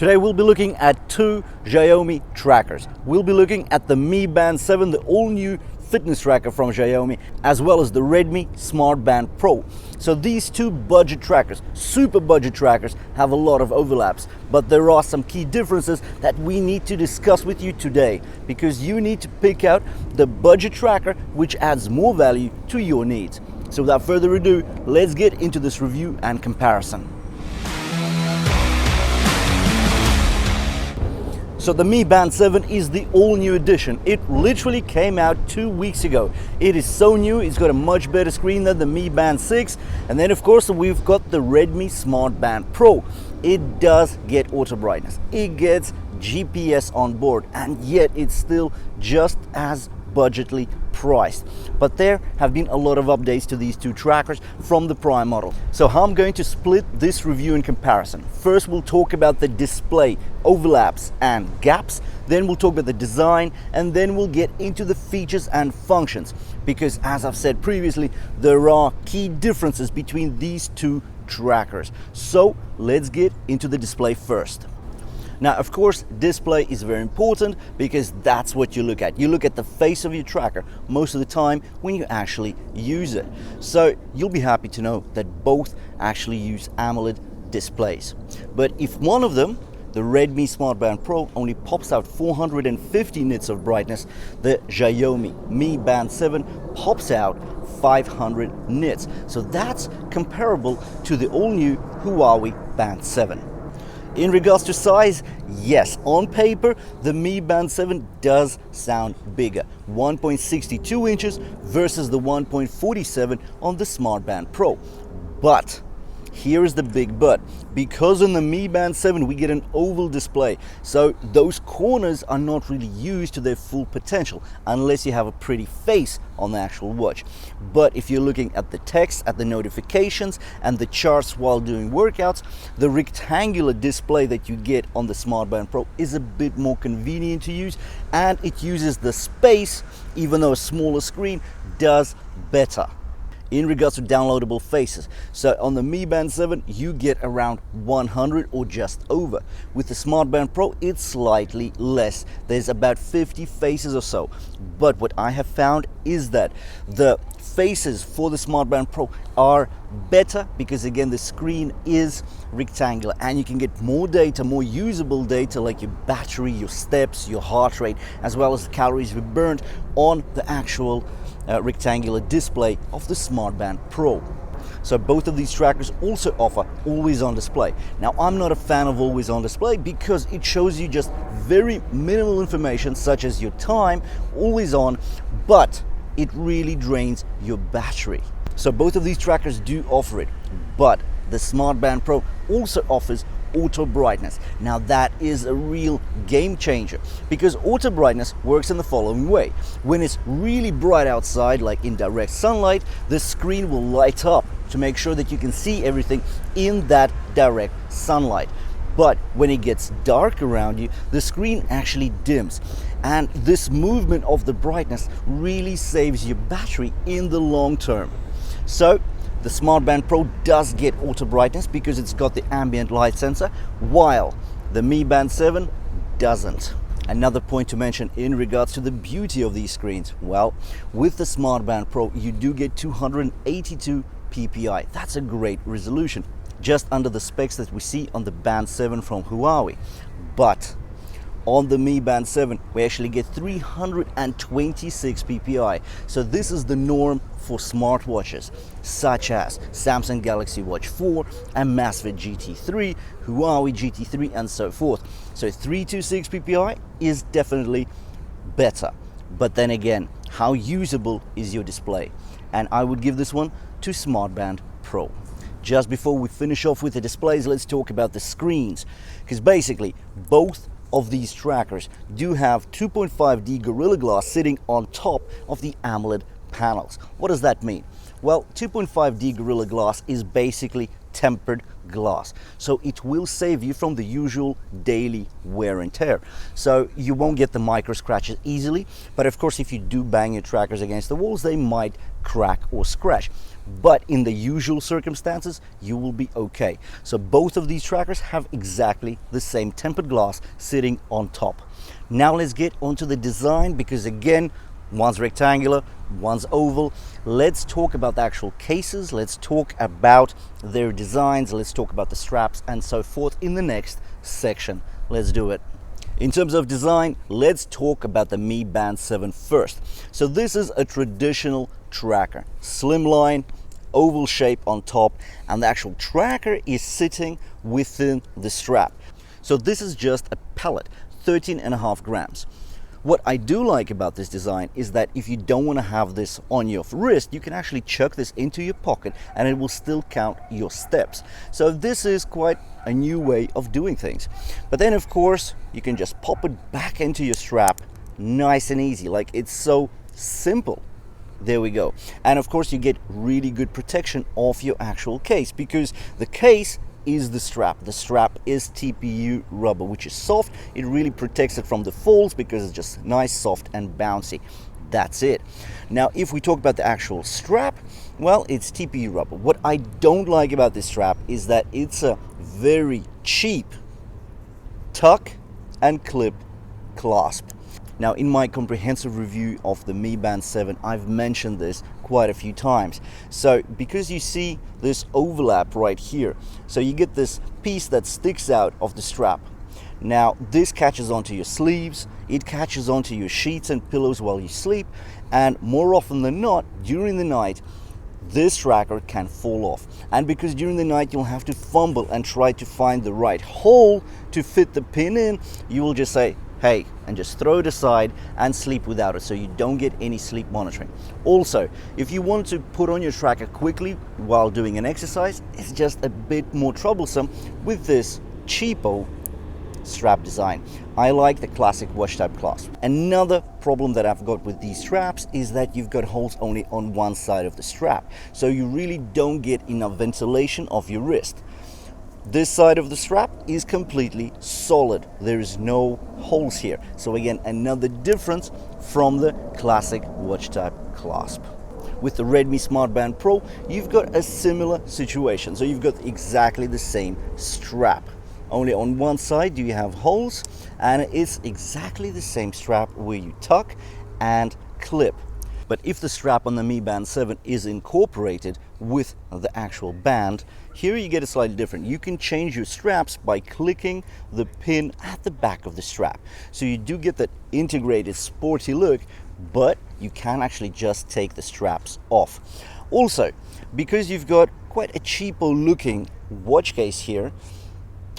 Today we'll be looking at two Xiaomi trackers. We'll be looking at the Mi Band 7, the all-new fitness tracker from Xiaomi, as well as the Redmi Smart Band Pro. So these two budget trackers, super budget trackers, have a lot of overlaps, but there are some key differences that we need to discuss with you today, because you need to pick out the budget tracker which adds more value to your needs. So without further ado, let's get into this review and comparison. So the Mi Band 7 is the all-new edition. It literally came out 2 weeks ago. It is so new, it's got a much better screen than the Mi Band 6. And then of course we've got the Redmi Smart Band Pro. It does get auto brightness, it gets GPS on board, and yet it's still just as budgetly priced. But there have been a lot of updates to these two trackers from the Prime model. So how I'm going to split this review in comparison. First we'll talk about the display overlaps and gaps, then we'll talk about the design, and then we'll get into the features and functions, because as I've said previously, there are key differences between these two trackers. So let's get into the display first. Now, of course, display is very important because that's what you look at. You look at the face of your tracker most of the time when you actually use it. So you'll be happy to know that both actually use AMOLED displays. But if one of them, the Redmi Smart Band Pro, only pops out 450 nits of brightness, the Xiaomi Mi Band 7 pops out 500 nits. So that's comparable to the all-new Huawei Band 7. In regards to size, yes, on paper, the Mi Band 7 does sound bigger. 1.62 inches versus the 1.47 on the Smart Band Pro. But here is the big but. Because on the Mi Band 7 we get an oval display, so those corners are not really used to their full potential unless you have a pretty face on the actual watch. But if you're looking at the text, at the notifications and the charts while doing workouts, the rectangular display that you get on the Smart Band Pro is a bit more convenient to use, and it uses the space, even though a smaller screen does better. In regards to downloadable faces, so on the Mi Band 7 you get around 100 or just over. With the Smart Band Pro it's slightly less, there's about 50 faces or so. But what I have found is that the faces for the Smart Band Pro are better because again the screen is rectangular and you can get more data, more usable data like your battery, your steps, your heart rate, as well as the calories you've burned on the actual rectangular display of the Smart Band Pro. So both of these trackers also offer always on display. Now I'm not a fan of always on display because it shows you just very minimal information such as your time always on, but it really drains your battery. So both of these trackers do offer it, but the Smart Band Pro also offers auto brightness. Now that is a real game changer because auto brightness works in the following way. When it's really bright outside, like in direct sunlight, the screen will light up to make sure that you can see everything in that direct sunlight. But when it gets dark around you, the screen actually dims, and this movement of the brightness really saves your battery in the long term. So the Smart Band Pro does get auto brightness because it's got the ambient light sensor, while the Mi Band 7 doesn't. Another point to mention in regards to the beauty of these screens, well, with the Smart Band Pro you do get 282 ppi. That's a great resolution, just under the specs that we see on the Band 7 from Huawei. But on the Mi Band 7 we actually get 326 ppi. So this is the norm for smartwatches such as Samsung Galaxy Watch 4, Amazfit GT3, Huawei GT3 and so forth. So 326 ppi is definitely better. But then again, how usable is your display? And I would give this one to Smart Band Pro. Just before we finish off with the displays, let's talk about the screens, because basically both of these trackers do have 2.5D Gorilla Glass sitting on top of the AMOLED panels. What does that mean? Well, 2.5D Gorilla Glass is basically tempered glass, so it will save you from the usual daily wear and tear. So you won't get the micro scratches easily, but of course if you do bang your trackers against the walls, they might crack or scratch, but in the usual circumstances you will be okay. So both of these trackers have exactly the same tempered glass sitting on top. Now let's get onto the design, because again, one's rectangular, one's oval. Let's talk about the actual cases, let's talk about their designs, let's talk about the straps and so forth in the next section. Let's do it. In terms of design, let's talk about the Mi Band 7 first. So this is a traditional tracker, slimline, oval shape on top, and the actual tracker is sitting within the strap. So this is just a pellet, 13.5 grams. What I do like about this design is that if you don't want to have this on your wrist, you can actually chuck this into your pocket and it will still count your steps. So this is quite a new way of doing things. But then of course, you can just pop it back into your strap, nice and easy. Like, it's so simple. There we go. And of course you get really good protection of your actual case, because the case is the strap. The strap is TPU rubber, which is soft. It really protects it from the falls because it's just nice, soft and bouncy. That's it. Now if we talk about the actual strap, well, it's TPU rubber. What I don't like about this strap is that it's a very cheap tuck and clip clasp. Now in my comprehensive review of the Mi Band 7, I've mentioned this quite a few times. So because you see this overlap right here, so you get this piece that sticks out of the strap. Now this catches onto your sleeves, it catches onto your sheets and pillows while you sleep, and more often than not, during the night, this tracker can fall off. And because during the night you'll have to fumble and try to find the right hole to fit the pin in, you will just say, hey, and just throw it aside and sleep without it, so you don't get any sleep monitoring. Also, if you want to put on your tracker quickly while doing an exercise, it's just a bit more troublesome with this cheapo strap design. I like the classic watch type clasp. Another problem that I've got with these straps is that you've got holes only on one side of the strap, so you really don't get enough ventilation of your wrist. This side of the strap is completely solid. There is no holes here. So again, another difference from the classic watch type clasp. With the Redmi Smart Band Pro, you've got a similar situation. So you've got exactly the same strap. Only on one side do you have holes, and it's exactly the same strap where you tuck and clip. But if the strap on the Mi Band 7 is incorporated with the actual band, here you get it slightly different. You can change your straps by clicking the pin at the back of the strap. So you do get that integrated sporty look, but you can actually just take the straps off. Also, because you've got quite a cheapo looking watch case here,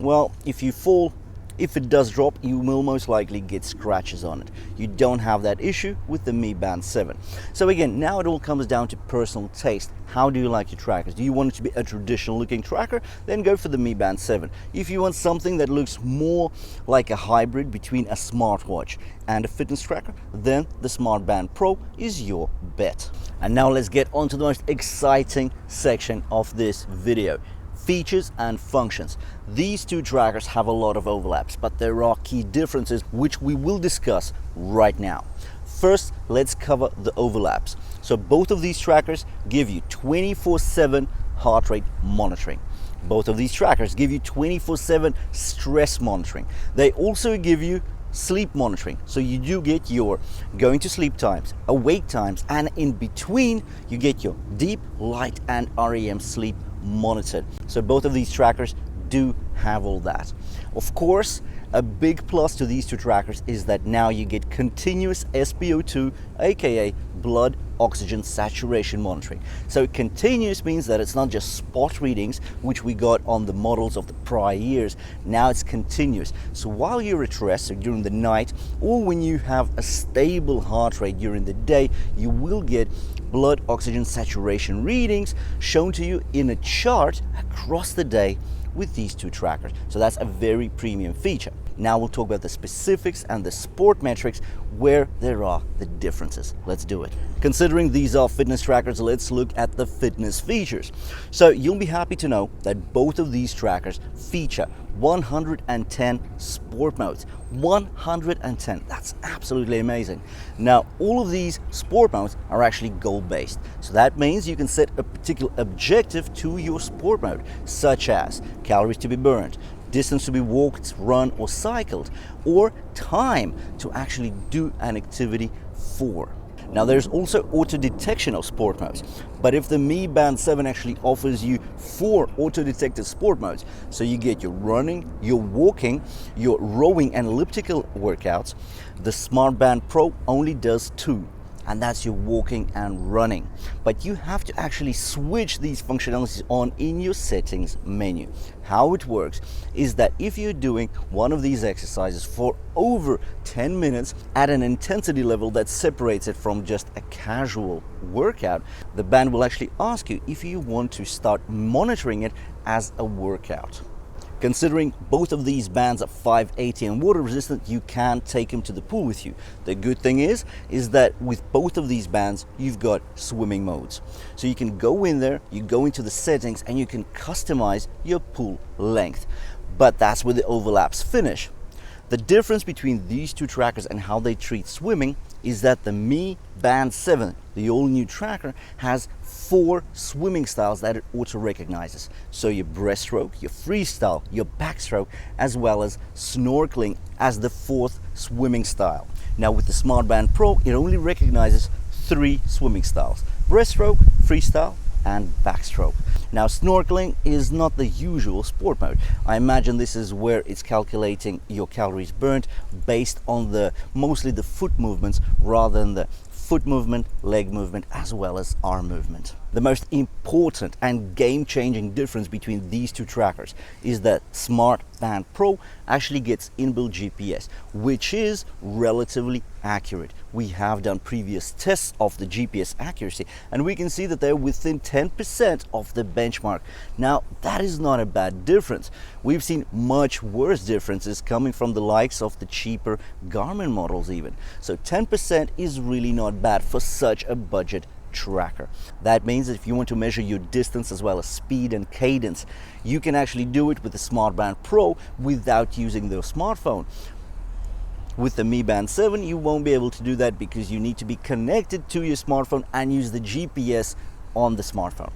well, if you fall, if it does drop, you will most likely get scratches on it. You don't have that issue with the Mi Band 7. So again, now it all comes down to personal taste. How do you like your trackers? Do you want it to be a traditional looking tracker? Then go for the Mi Band 7. If you want something that looks more like a hybrid between a smartwatch and a fitness tracker, then the Smart Band Pro is your bet. And now let's get on to the most exciting section of this video. Features and functions. These two trackers have a lot of overlaps, but there are key differences which we will discuss right now. First, let's cover the overlaps. So both of these trackers give you 24/7 heart rate monitoring. Both of these trackers give you 24/7 stress monitoring. They also give you sleep monitoring, so you do get your going to sleep times, awake times, and in between you get your deep, light and REM sleep monitored. So both of these trackers do have all that. Of course, a big plus to these two trackers is that now you get continuous SpO2, aka blood oxygen saturation monitoring. So continuous means that it's not just spot readings, which we got on the models of the prior years. Now it's continuous. So while you're at rest, so during the night, or when you have a stable heart rate during the day, you will get blood oxygen saturation readings shown to you in a chart across the day with these two trackers. So that's a very premium feature. Now we'll talk about the specifics and the sport metrics where there are the differences. Let's do it. Considering these are fitness trackers, let's look at the fitness features. So you'll be happy to know that both of these trackers feature 110 sport modes. 110, that's absolutely amazing. Now all of these sport modes are actually goal based, so that means you can set a particular objective to your sport mode, such as calories to be burned, distance to be walked, run or cycled, or time to actually do an activity for. Now there's also auto detection of sport modes, but if the Mi Band 7 actually offers you 4 auto detected sport modes, so you get your running, your walking, your rowing and elliptical workouts, the Smart Band Pro only does 2. And that's your walking and running. But you have to actually switch these functionalities on in your settings menu. How it works is that if you're doing one of these exercises for over 10 minutes at an intensity level that separates it from just a casual workout, the band will actually ask you if you want to start monitoring it as a workout. Considering both of these bands are 580 and water resistant, you can take them to the pool with you. The good thing is that with both of these bands, you've got swimming modes. So you can go in there, you go into the settings and you can customize your pool length. But that's where the overlaps finish. The difference between these two trackers and how they treat swimming is that the Mi Band 7, the all-new tracker, has 4 swimming styles that it auto-recognizes. So your breaststroke, your freestyle, your backstroke, as well as snorkeling as the 4th swimming style. Now with the Smart Band Pro, it only recognizes 3 swimming styles: breaststroke, freestyle, and backstroke. Now snorkeling is not the usual sport mode. I imagine this is where it's calculating your calories burnt based on mostly the foot movements rather than the foot movement, leg movement, as well as arm movement. The most important and game-changing difference between these two trackers is that Smart Band Pro actually gets inbuilt GPS, which is relatively accurate. We have done previous tests of the GPS accuracy and we can see that they're within 10% of the benchmark. Now that is not a bad difference. We've seen much worse differences coming from the likes of the cheaper Garmin models even. So 10% is really not bad for such a budget tracker. That means that if you want to measure your distance as well as speed and cadence, you can actually do it with the Smart Band Pro without using your smartphone. With the Mi Band 7, you won't be able to do that because you need to be connected to your smartphone and use the GPS on the smartphone.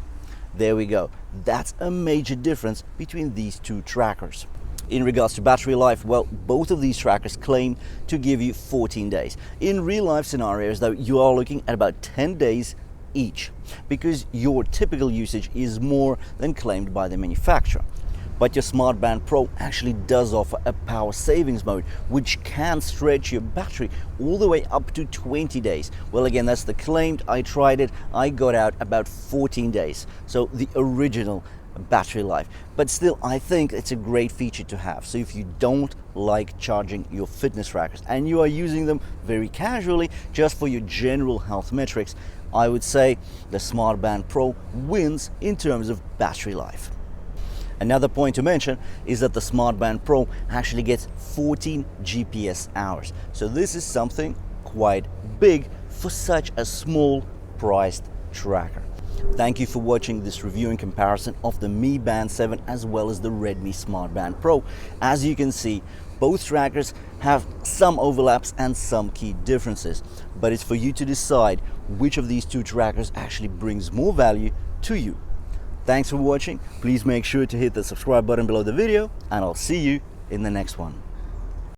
There we go. That's a major difference between these two trackers. In regards to battery life, well, both of these trackers claim to give you 14 days. In real life scenarios, though, you are looking at about 10 days each because your typical usage is more than claimed by the manufacturer. But your Smart Band Pro actually does offer a power savings mode, which can stretch your battery all the way up to 20 days. Well, again, that's the claimed. I tried it. I got out about 14 days. So the original battery life. But still, I think it's a great feature to have. So if you don't like charging your fitness trackers and you are using them very casually just for your general health metrics, I would say the Smart Band Pro wins in terms of battery life. Another point to mention is that the Smart Band Pro actually gets 14 GPS hours. So this is something quite big for such a small priced tracker. Thank you for watching this review and comparison of the Mi Band 7 as well as the Redmi Smart Band Pro. As you can see, both trackers have some overlaps and some key differences, but it's for you to decide which of these two trackers actually brings more value to you. Thanks for watching. Please make sure to hit the subscribe button below the video and I'll see you in the next one.